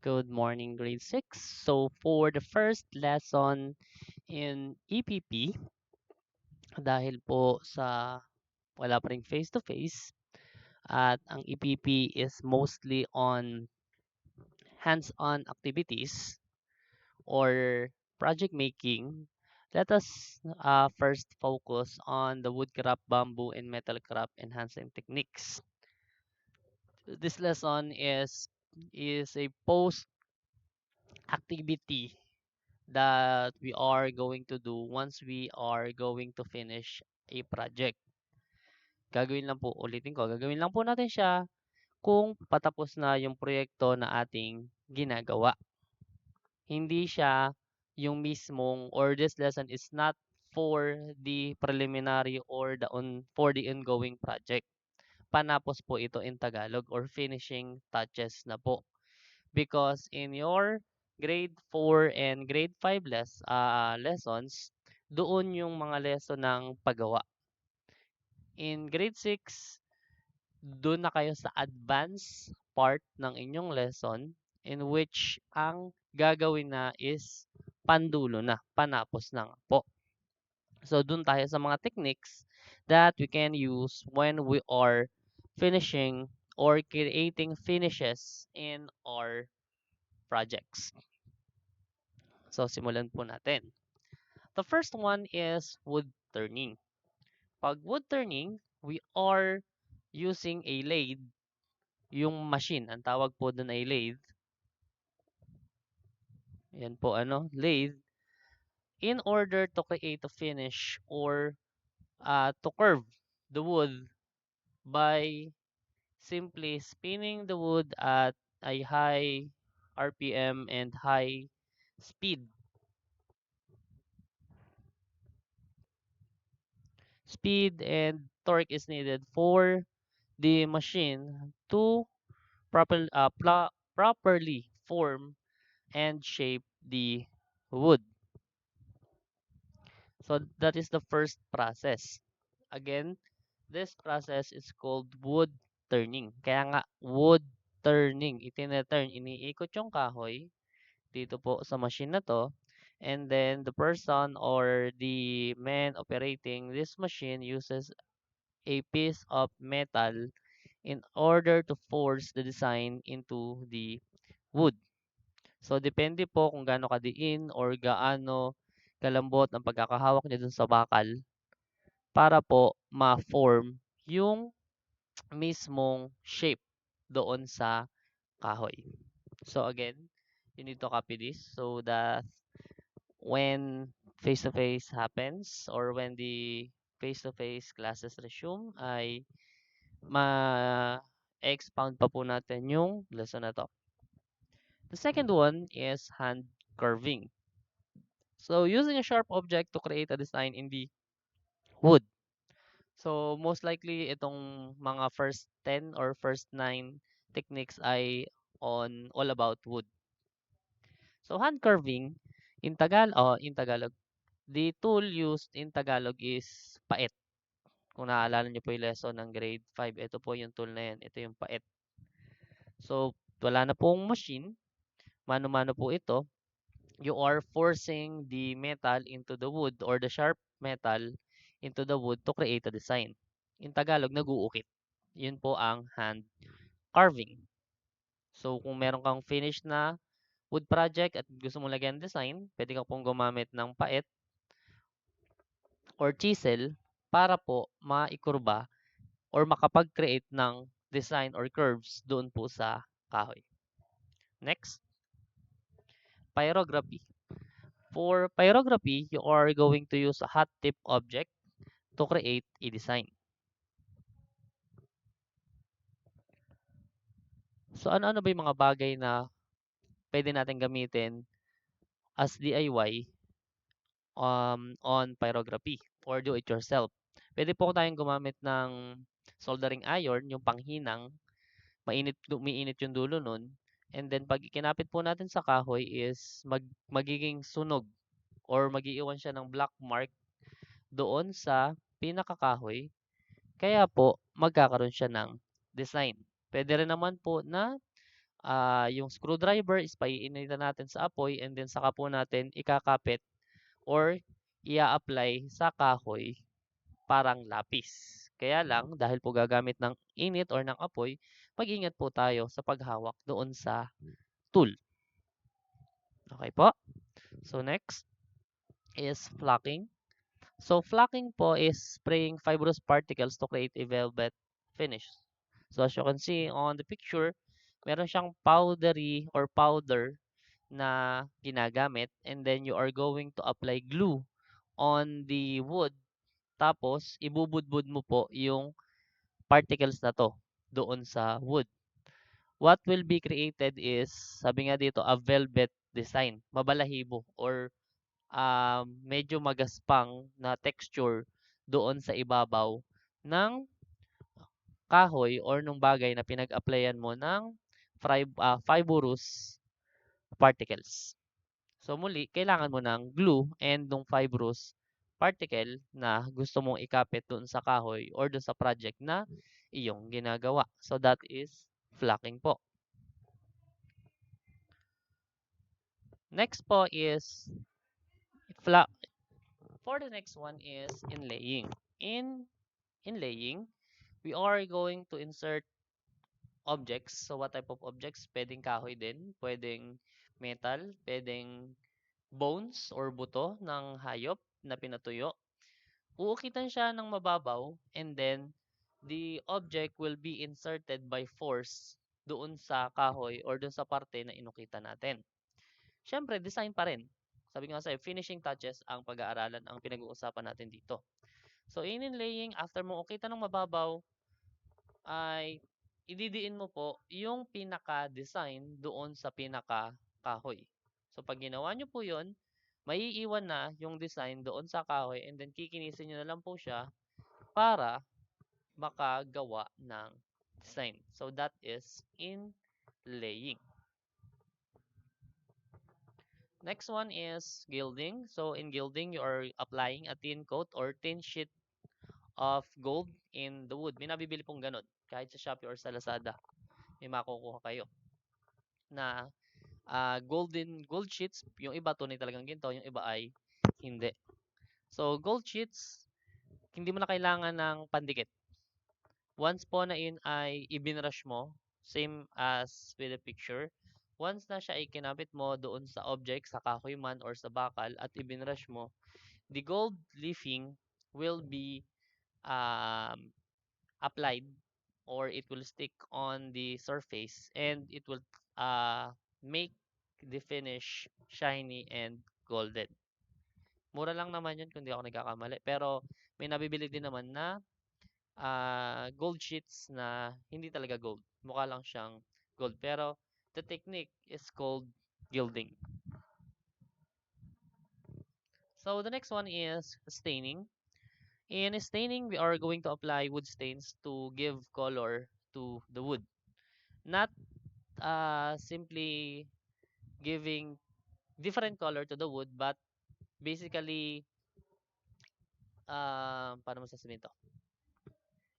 Good morning, grade 6. So, for the first lesson in EPP, dahil po sa wala pa ring face-to-face at ang EPP is mostly on hands-on activities or project making, let us first focus on the woodcraft, bamboo, and metal craft enhancing techniques. This lesson is a post activity that we are going to do once we are going to finish a project. Gagawin lang po natin siya kung patapos na yung proyekto na ating ginagawa. Hindi siya yung mismong or this lesson is not for the preliminary or for the ongoing project. Panapos po ito in Tagalog or finishing touches na po. Because in your grade 4 and grade 5 lessons, doon yung mga lesson ng paggawa. In grade 6, doon na kayo sa advanced part ng inyong lesson in which ang gagawin na is pandulo na, panapos na nga po. So doon tayo sa mga techniques that we can use when we are finishing or creating finishes in our projects. So, simulan po natin. The first one is wood turning. Pag wood turning, we are using a lathe, yung machine. Ang tawag po doon ay lathe. Yan po, lathe. In order to create a finish or to curve the wood by simply spinning the wood at a high RPM and high speed. Speed and torque is needed for the machine to properly form and shape the wood. So that is the first process. Again, this process is called wood turning. Kaya nga wood turning, iniikot yung kahoy dito po sa machine na to. And then the person or the man operating this machine uses a piece of metal in order to force the design into the wood. So, depende po kung gaano kadiin or gaano kalambot ang pagkakahawak niya dun sa bakal para po ma-form yung mismong shape doon sa kahoy. So, again, you need to copy this so that when face-to-face happens or when the face-to-face classes resume ay ma-expound pa po natin yung lesson na to. The second one is hand carving. So, using a sharp object to create a design in the wood. So, most likely, itong mga first 10 or first 9 techniques ay all about wood. So, hand carving, in Tagalog, the tool used in Tagalog is paet. Kung naaalala niyo po yung lesson ng grade 5, ito po yung tool na yan. Ito yung paet. So, wala na pong machine. Mano-mano po ito. You are forcing the metal into the wood or the sharp metal into the wood to create a design. In Tagalog, nag-uukit. Yun po ang hand carving. So, kung meron kang finished na wood project at gusto mong lagyan ng design, pwede ka pong gumamit ng paet or chisel para po maikurba or makapag-create ng design or curves doon po sa kahoy. Next, pyrography. For pyrography, you are going to use a hot tip object to create a design. So ano-ano ba yung mga bagay na pwede natin gamitin as DIY on pyrography or do it yourself? Pwede po tayong gumamit ng soldering iron, yung panghinang, umiinit yung dulo nun. And then pag ikinapit po natin sa kahoy is magiging sunog or magiiwan siya ng black mark doon sa pinakakahoy. Kaya po magkakaroon siya ng design. Pwede rin naman po na yung screwdriver is paiinitan natin sa apoy and then saka po natin ikakapit or ia-apply sa kahoy parang lapis. Kaya lang dahil po gagamit ng init or ng apoy, mag-ingat po tayo sa paghawak doon sa tool. Okay po? So next is flocking. So flocking po is spraying fibrous particles to create a velvet finish. So as you can see on the picture, meron siyang powdery or powder na ginagamit and then you are going to apply glue on the wood tapos ibubudbud mo po yung particles na 'to doon sa wood. What will be created is, sabi nga dito, a velvet design, mabalahibo or medyo magaspang na texture doon sa ibabaw ng kahoy or nung bagay na pinag-applyan mo ng fibrous particles. So muli, kailangan mo ng glue and nung fibrous particle na gusto mong ikapit doon sa kahoy or doon sa project na iyong ginagawa. So that is flocking po. Next po is fla for the next one is inlaying. In inlaying, we are going to insert objects. So what type of objects? Pwedeng kahoy din, pwedeng metal, pwedeng bones or buto ng hayop na pinatuyo. Uukitan siya ng mababaw and then the object will be inserted by force doon sa kahoy or doon sa parte na inukitan natin. Siyempre, design pa rin. Sabi nga sa'yo, finishing touches ang pag-aaralan ang pinag-uusapan natin dito. So, in inlaying, after mo ukitan ng mababaw, ay ididiin mo po yung pinaka-design doon sa pinaka-kahoy. So, pag ginawa nyo po yun, maiiwan na yung design doon sa kahoy and then kikinisin nyo na lang po siya para makagawa ng design. So, that is inlaying. Next one is gilding. So, in gilding, you are applying a thin coat or thin sheet of gold in the wood. May nabibili pong ganun. Kahit sa Shopee or sa Lazada, may makukuha kayo na gold sheets. Yung iba tunay talagang ginto, yung iba ay hindi. So, gold sheets, hindi mo na kailangan ng pandikit. Once po na yun ay ibinrush mo, same as with the picture, once na siya ay kinabit mo doon sa object, sa kahoy man or sa bakal at ibinrush mo, the gold leafing will be um, applied or it will stick on the surface and it will make the finish shiny and golden. Mura lang naman yun kung di ako nagkakamali. Pero may nabibili din naman na gold sheets na hindi talaga gold. Mukha lang siyang gold. Pero the technique is called gilding. So the next one is staining. In staining, we are going to apply wood stains to give color to the wood. Not simply giving different color to the wood, but basically, paano mo sasabihin to?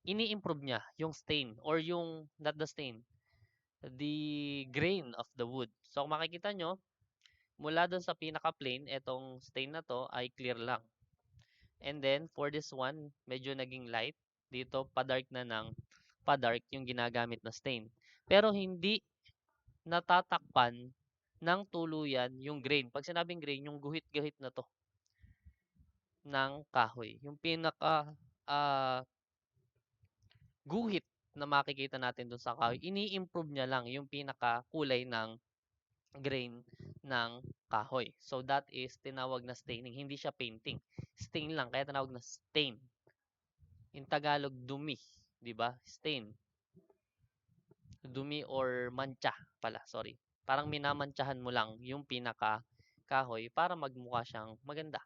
Ini-improve niya yung stain or yung, not the stain, the grain of the wood. So, kung makikita nyo, mula dun sa pinaka-plain, etong stain na to ay clear lang. And then, for this one, medyo naging light. Dito, pa-dark na ng pa-dark yung ginagamit na stain. Pero hindi natatakpan ng tuluyan yung grain. Pag sinabing grain, yung guhit-guhit na 'to ng kahoy. Yung pinaka, guhit na makikita natin dun sa kahoy, ini-improve niya lang yung pinaka-kulay ng grain ng kahoy. So, that is tinawag na staining. Hindi siya painting. Stain lang, kaya tinawag na stain. In Tagalog, dumi. 'Di ba? Stain. Dumi or mancha pala, sorry. Parang minamantsahan mo lang yung pinaka-kahoy para magmukha siyang maganda.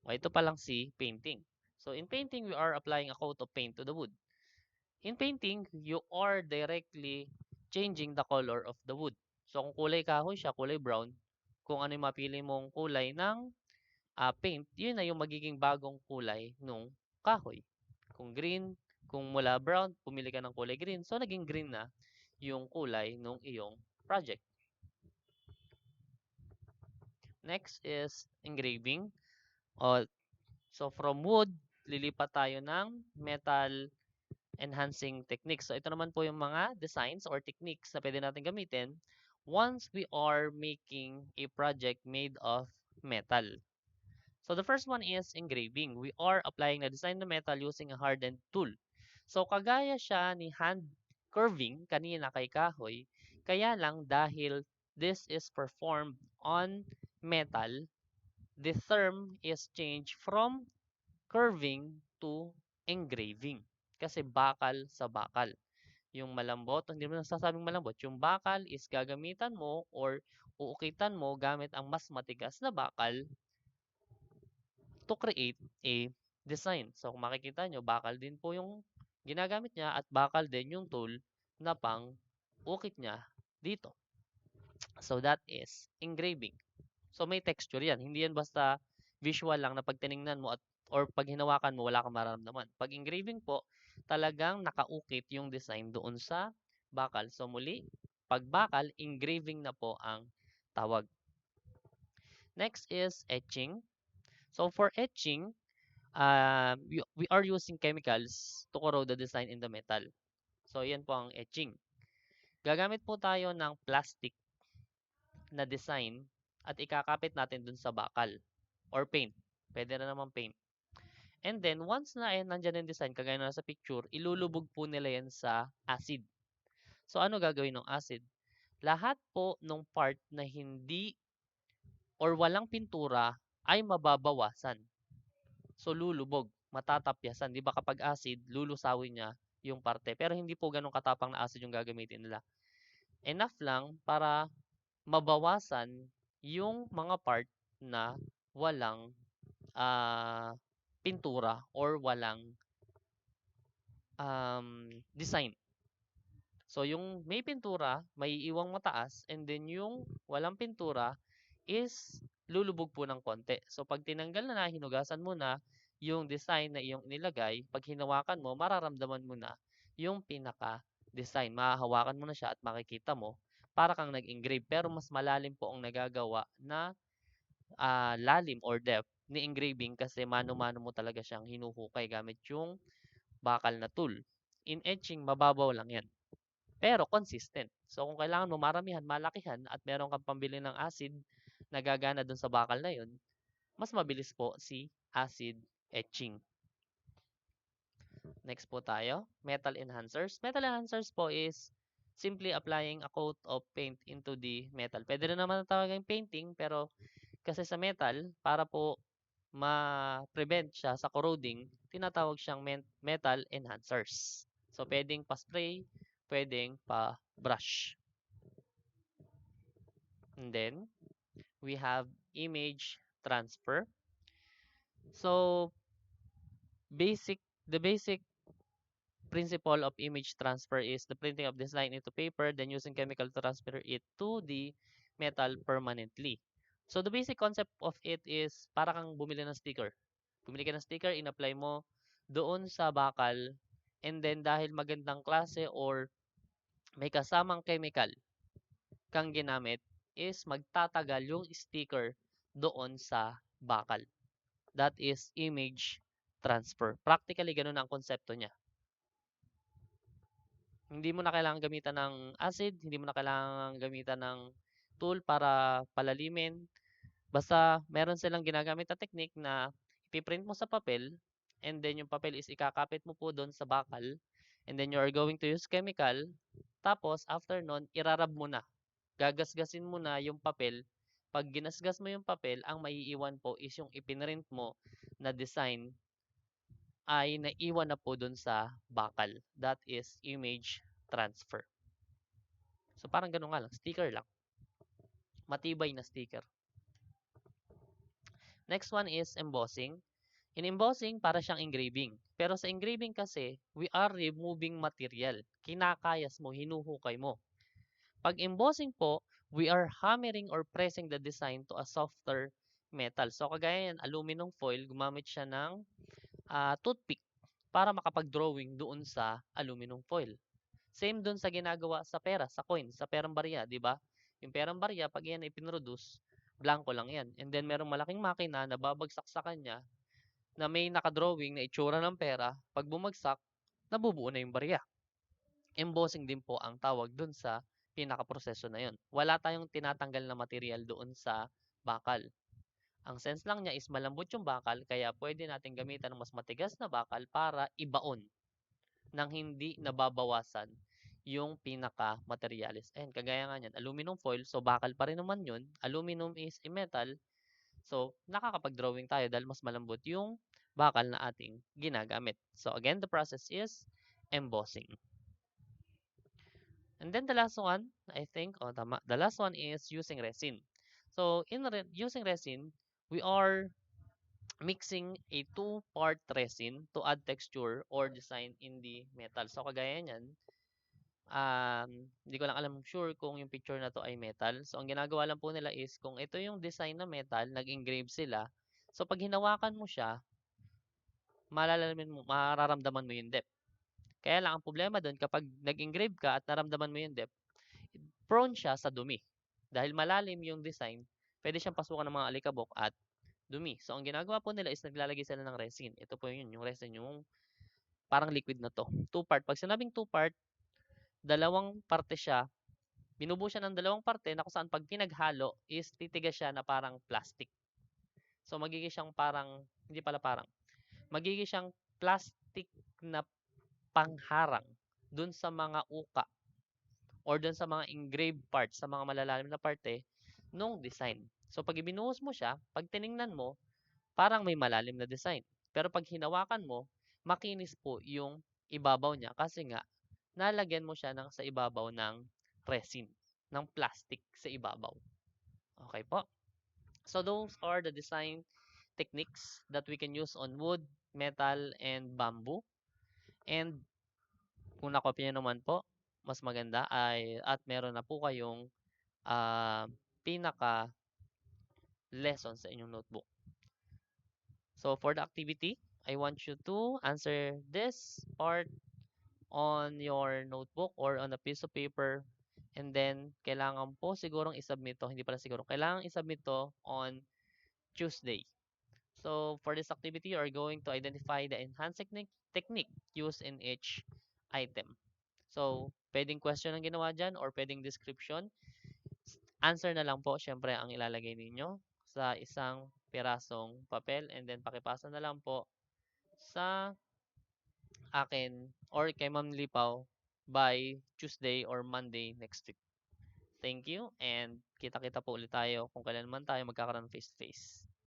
O, ito pa lang si painting. So, in painting, we are applying a coat of paint to the wood. In painting, you are directly changing the color of the wood. So, kung kulay kahoy siya, kulay brown, kung ano yung mapili mong kulay ng paint, yun na yung magiging bagong kulay nung kahoy. Kung green, kung mula brown, pumili ka ng kulay green, so naging green na yung kulay ng iyong project. Next is engraving. So from wood, lilipat tayo ng metal enhancing techniques. So ito naman po yung mga designs or techniques na pwede natin gamitin once we are making a project made of metal. So the first one is engraving. We are applying the design of metal using a hardened tool. So kagaya siya ni hand curving kanina kay kahoy, kaya lang dahil this is performed on metal, the term is changed from curving to engraving. Kasi bakal sa bakal. Yung malambot, hindi mo nasasabing malambot, yung bakal is gagamitan mo or uukitan mo gamit ang mas matigas na bakal to create a design. So kung makikita nyo, bakal din po yung ginagamit niya at bakal din yung tool na pang ukit niya dito. So that is engraving. So may texture yan. Hindi yan basta visual lang na pag tiningnan mo at or pag hinawakan mo wala kang mararamdaman. Pag engraving po, talagang nakaukit yung design doon sa bakal. So muli, pag bakal, engraving na po ang tawag. Next is etching. So for etching, we are using chemicals to corrode the design in the metal. So yan po ang etching. Gagamit po tayo ng plastic na design at ikakapit natin dun sa bakal or paint. Pwede na naman paint. And then, once na nandyan yung design, kagaya na sa picture, ilulubog po nila yan sa acid. So, ano gagawin ng acid? Lahat po ng part na hindi or walang pintura ay mababawasan. So, lulubog, matatapyasan. Di ba kapag acid, lulusawin niya yung parte. Pero hindi po ganun katapang na acid yung gagamitin nila. Enough lang para mabawasan yung mga part na walang pintura or walang design. So, yung may pintura, may iwang mataas, and then yung walang pintura is lulubog po ng konti. So, pag tinanggal na, hinugasan mo na yung design na iyong inilagay, pag hinawakan mo, mararamdaman mo na yung pinaka-design. Mahahawakan mo na siya at makikita mo para kang nag-engrave. Pero mas malalim po ang nagagawa na lalim or depth ni engraving kasi mano-mano mo talaga siyang hinuhukay gamit yung bakal na tool. In etching, mababaw lang yan. Pero consistent. So kung kailangan mo maramihan, malakihan at meron kang pambili ng acid na gagana dun sa bakal na yun, mas mabilis po si acid etching. Next po tayo, metal enhancers. Metal enhancers po is simply applying a coat of paint into the metal. Pwede rin naman tawagin painting, pero kasi sa metal, para po ma-prevent siya sa corroding, tinatawag siyang metal enhancers. So, pwedeng pa-spray, pwedeng pa-brush. And then, we have image transfer. So, the basic principle of image transfer is the printing of this line into paper, then using chemical to transfer it to the metal permanently. So, the basic concept of it is para kang bumili ng sticker. Bumili ka ng sticker, in-apply mo doon sa bakal, and then dahil magandang klase or may kasamang chemical kang ginamit, is magtatagal yung sticker doon sa bakal. That is image transfer. Practically, ganun ang konsepto niya. Hindi mo na kailangan gamitan ng acid, hindi mo na kailangan gamitan ng tool para palalimin. Basta meron silang ginagamit na technique na ipiprint mo sa papel, and then yung papel is ikakapit mo po doon sa bakal, and then you are going to use chemical, tapos after nun, irarab mo na. Gagasgasin mo na yung papel. Pag ginasgas mo yung papel, ang maiiwan po is yung ipinrint mo na design ay naiwan na po doon sa bakal. That is image transfer. So parang ganun nga lang, sticker lang. Matibay na sticker. Next one is embossing. In embossing, para siyang engraving. Pero sa engraving kasi, we are removing material. Kinakayas mo, hinuhukay mo. Pag embossing po, we are hammering or pressing the design to a softer metal. So kagaya yan, aluminum foil, gumamit siya ng toothpick para makapag-drawing doon sa aluminum foil. Same dun sa ginagawa sa pera, sa coin, sa perang barya, 'di ba? Yung perang barya 'pag yan ay pinroduce, blanko lang yan, and then merong malaking makina na babagsak sa kanya na may naka-drawing na itsura ng pera, 'pag bumagsak, nabubuo na yung barya. Embossing din po ang tawag dun sa pinakaproseso na yun. Wala tayong tinatanggal na material doon sa bakal. Ang sense lang niya is malambot yung bakal kaya pwede natin gamitan ng mas matigas na bakal para ibaon nang hindi nababawasan yung pinaka-materyales. Ayan, kagaya nga niyan, aluminum foil, so bakal pa rin naman yun. Aluminum is a metal, so nakakapag-drawing tayo dahil mas malambot yung bakal na ating ginagamit. So again, the process is embossing. And then the last one, I think, oh tama, the last one is using resin. So using resin, we are mixing a two-part resin to add texture or design in the metal. So kagaya niyan, hindi ko lang alam sure kung yung picture na to ay metal. So ang ginagawa lang po nila is kung ito yung design na metal, nag-engrave sila. So pag hinawakan mo siya, mararamdaman mo yung depth. Kaya lang ang problema doon kapag nag-engrave ka at naramdaman mo yung depth, prone siya sa dumi. Dahil malalim yung design, pwede siyang pasukan ng mga alikabok at dumi. So, ang ginagawa po nila is naglalagay sila ng resin. Ito po yun, yung resin, yung parang liquid na to. Two-part. Pag sinabing two-part, dalawang parte siya. Binubuo siya ng dalawang parte na kung saan pag pinaghalo is titigas siya na parang plastic. So, magiging siyang parang, hindi pala parang, magiging siyang plastic na pangharang dun sa mga uka or dun sa mga engraved parts, sa mga malalalim na parte nung design. So, pag ibinuhos mo siya, pag tiningnan mo, parang may malalim na design. Pero pag hinawakan mo, makinis po yung ibabaw niya kasi nga nalagyan mo siya sa ibabaw ng resin, ng plastic sa ibabaw. Okay po? So those are the design techniques that we can use on wood, metal, and bamboo. And kung nakopya nyo naman po, mas maganda ay at meron na po kayong pinaka lesson sa inyong notebook. So for the activity, I want you to answer this part on your notebook or on a piece of paper, and then kailangan po sigurong isubmit to, hindi pala siguro, kailangan isubmit to on Tuesday. So for this activity, you are going to identify the enhanced technique used in each item. So pwedeng question ang ginawa dyan or pwedeng description. Answer na lang po syempre ang ilalagay ninyo sa isang pirasong papel, and then pakipasa na lang po sa akin or kay Ma'am Lipaw by Tuesday or Monday next week. Thank you, and kita-kita po ulit tayo kung kailan man tayo magkakaroon face-to-face.